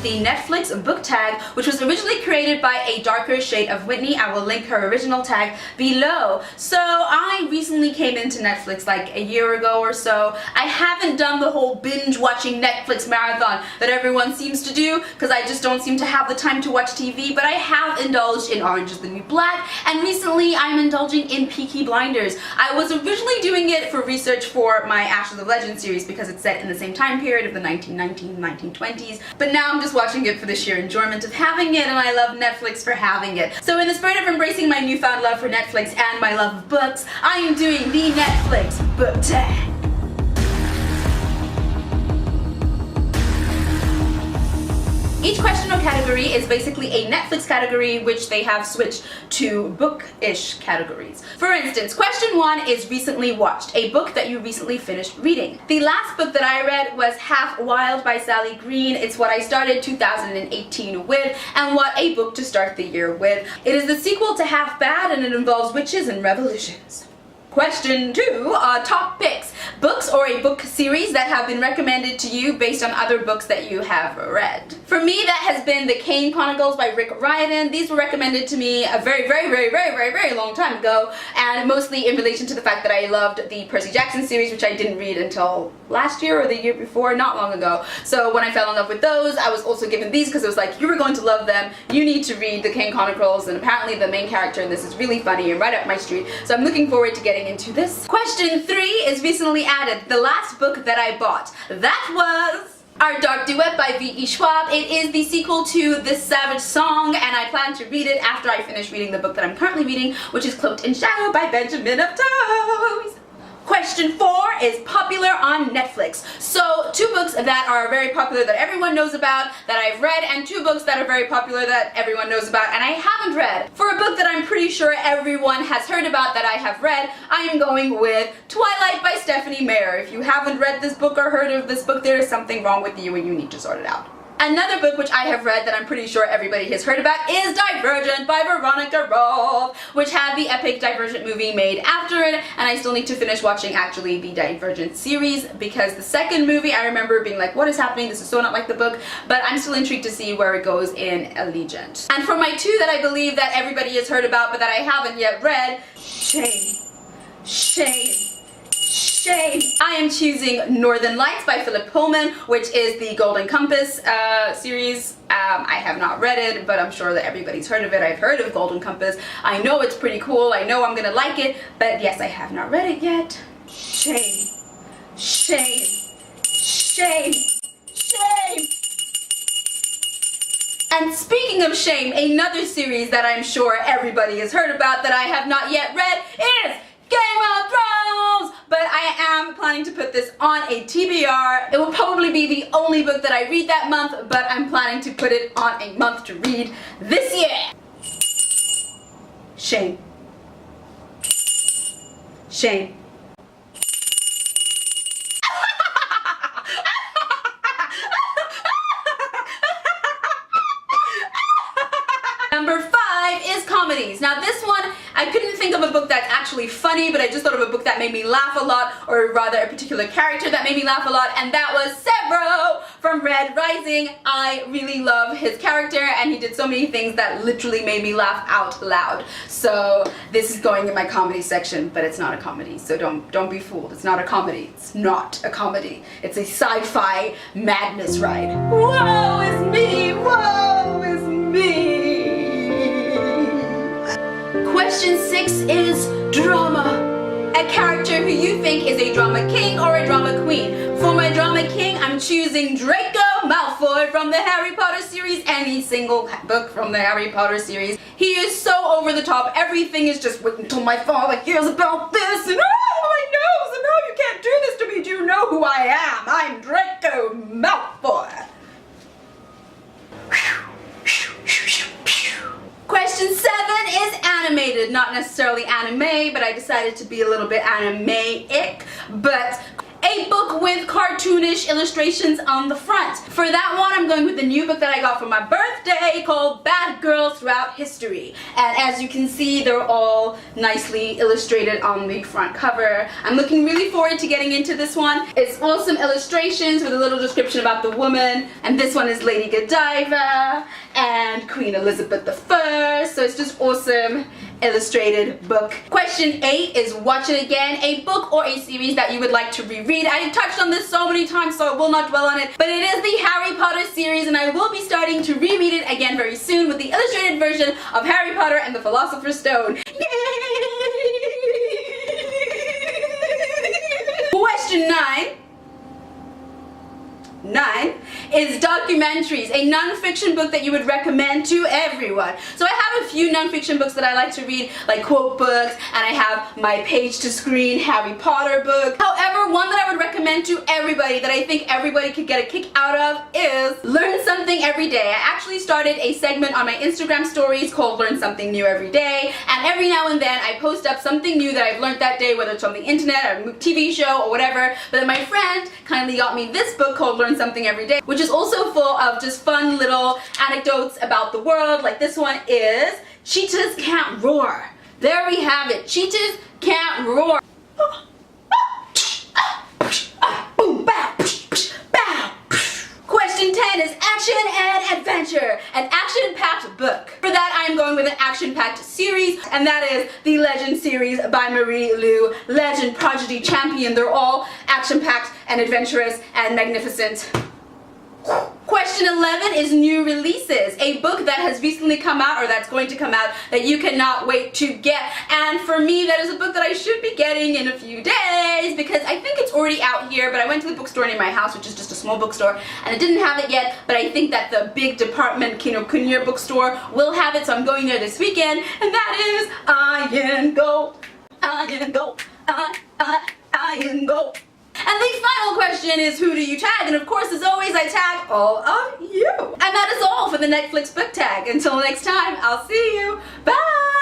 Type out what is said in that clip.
the Netflix book tag, which was originally created by a darker shade of Whitney. I will link her original tag below. So I recently came into Netflix like a year ago or so. I haven't done the whole binge watching Netflix marathon that everyone seems to do because I just don't seem to have the time to watch TV, but I have indulged in Orange is the New Black, and recently I'm indulging in Peaky Blinders. I was originally doing it for research for my Ashes of Legend series because it's set in the same time period of the 1920s, but now I'm just watching it for the sheer enjoyment of having it, and I love Netflix for having it. So in the spirit of embracing my newfound love for Netflix and my love of books, I am doing the Netflix book tag. Each question or category is basically a Netflix category which they have switched to book-ish categories. For instance, question 1 is recently watched, a book that you recently finished reading. The last book that I read was Half Wild by Sally Green. It's what I started 2018 with, and what a book to start the year with. It is the sequel to Half Bad, and it involves witches and revolutions. Question 2 are top picks. Books or a book series that have been recommended to you based on other books that you have read. For me, that has been The Kane Chronicles by Rick Riordan. These were recommended to me a very long time ago, and mostly in relation to the fact that I loved the Percy Jackson series, which I didn't read until last year or the year before, not long ago. So when I fell in love with those, I was also given these because it was like, you were going to love them, you need to read The Kane Chronicles, and apparently the main character in this is really funny and right up my street. So I'm looking forward to getting into this. Question 3 is recently added, the last book that I bought. That was Our Dark Duet by V.E. Schwab. It is the sequel to This Savage Song, and I plan to read it after I finish reading the book that I'm currently reading, which is Cloaked in Shadow by Benjamin of Toes. Question 4 is popular on Netflix. So 2 books that are very popular that everyone knows about that I've read, and 2 books that are very popular that everyone knows about and I haven't read. For a book that I'm pretty sure everyone has heard about that I have read, I am going with Twilight by Stephanie Meyer. If you haven't read this book or heard of this book, there is something wrong with you and you need to sort it out. Another book which I have read that I'm pretty sure everybody has heard about is Divergent by Veronica Roth, which had the epic Divergent movie made after it, and I still need to finish watching actually the Divergent series because the second movie I remember being like, what is happening? This is so not like the book, but I'm still intrigued to see where it goes in Allegiant. And for my 2 that I believe that everybody has heard about but that I haven't yet read, shame. I am choosing Northern Lights by Philip Pullman, which is the Golden Compass series. I have not read it, but I'm sure that everybody's heard of it. I've heard of Golden Compass. I know it's pretty cool. I know I'm gonna like it, but yes, I have not read it yet. Shame. And speaking of shame, another series that I'm sure everybody has heard about that I have not yet read is Game of Thrones! But I am planning to put this on a TBR. It will probably be the only book that I read that month, but I'm planning to put it on a month to read this year. Shame. Number 5 is comedies. Now this one, I couldn't think of a book that's actually funny, but I just thought of a book that made me laugh a lot, or rather a particular character that made me laugh a lot, and that was Severo from Red Rising. I really love his character, and he did so many things that literally made me laugh out loud. So this is going in my comedy section, but it's not a comedy, so don't be fooled. It's not a comedy. It's not a comedy. It's a sci-fi madness ride. Woe is me! Woe is me! Question 6 is drama. A character who you think is a drama king or a drama queen. For my drama king, I'm choosing Draco Malfoy from the Harry Potter series, any single book from the Harry Potter series. He is so over the top. Everything is just wait until my father hears about this, and oh my nose, and no, you can't do this to me. Do you know who I am? I'm Draco Malfoy. Question 7 is animated. Not necessarily anime, but I decided to be a little bit anime-ic. But a book with cartoonish illustrations on the front. For that one, I'm going with the new book that I got for my birthday called Bad Girls Throughout History. And as you can see, they're all nicely illustrated on the front cover. I'm looking really forward to getting into this one. It's awesome illustrations with a little description about the woman. And this one is Lady Godiva and Queen Elizabeth I. So it's just awesome illustrated book. Question 8 is watch it again, a book or a series that you would like to reread. I've touched on this so many times, so I will not dwell on it, but it is the Harry Potter series, and I will be starting to reread it again very soon with the illustrated version of Harry Potter and the Philosopher's Stone. Question 9 is documentaries, a non-fiction book that you would recommend to everyone. So I have a few non-fiction books that I like to read, like quote books, and I have my page-to-screen Harry Potter book. However, one that I would recommend to everybody that I think everybody could get a kick out of is Learn Something Every Day. I actually started a segment on my Instagram stories called Learn Something New Every Day, and every now and then I post up something new that I've learned that day, whether it's on the internet or a TV show or whatever. But then my friend kindly got me this book called Learn Something Every Day, which is also full of just fun little anecdotes about the world. Like this one is Cheetahs Can't Roar. There we have it. Cheetahs can't roar. Boom, bow, bow. Question 10 is action and adventure, an action-packed book. For that, I am going with an action-packed series, and that is the Legend series by Marie Lu. Legend, Prodigy, Champion, they're all action-packed and adventurous and magnificent. Question 11 is new releases, a book that has recently come out or that's going to come out that you cannot wait to get. And for me, that is a book that I should be getting in a few days because I think it's already out here, but I went to the bookstore near my house, which is just a small bookstore, and it didn't have it yet, but I think that the big department Kinokuniya bookstore will have it, so I'm going there this weekend, and that is Iron Gold. Iron Gold. Iron Gold. And the final question is who do you tag? And of course, as always, I tag all of you. And that is all for the Netflix book tag. Until next time, I'll see you. Bye!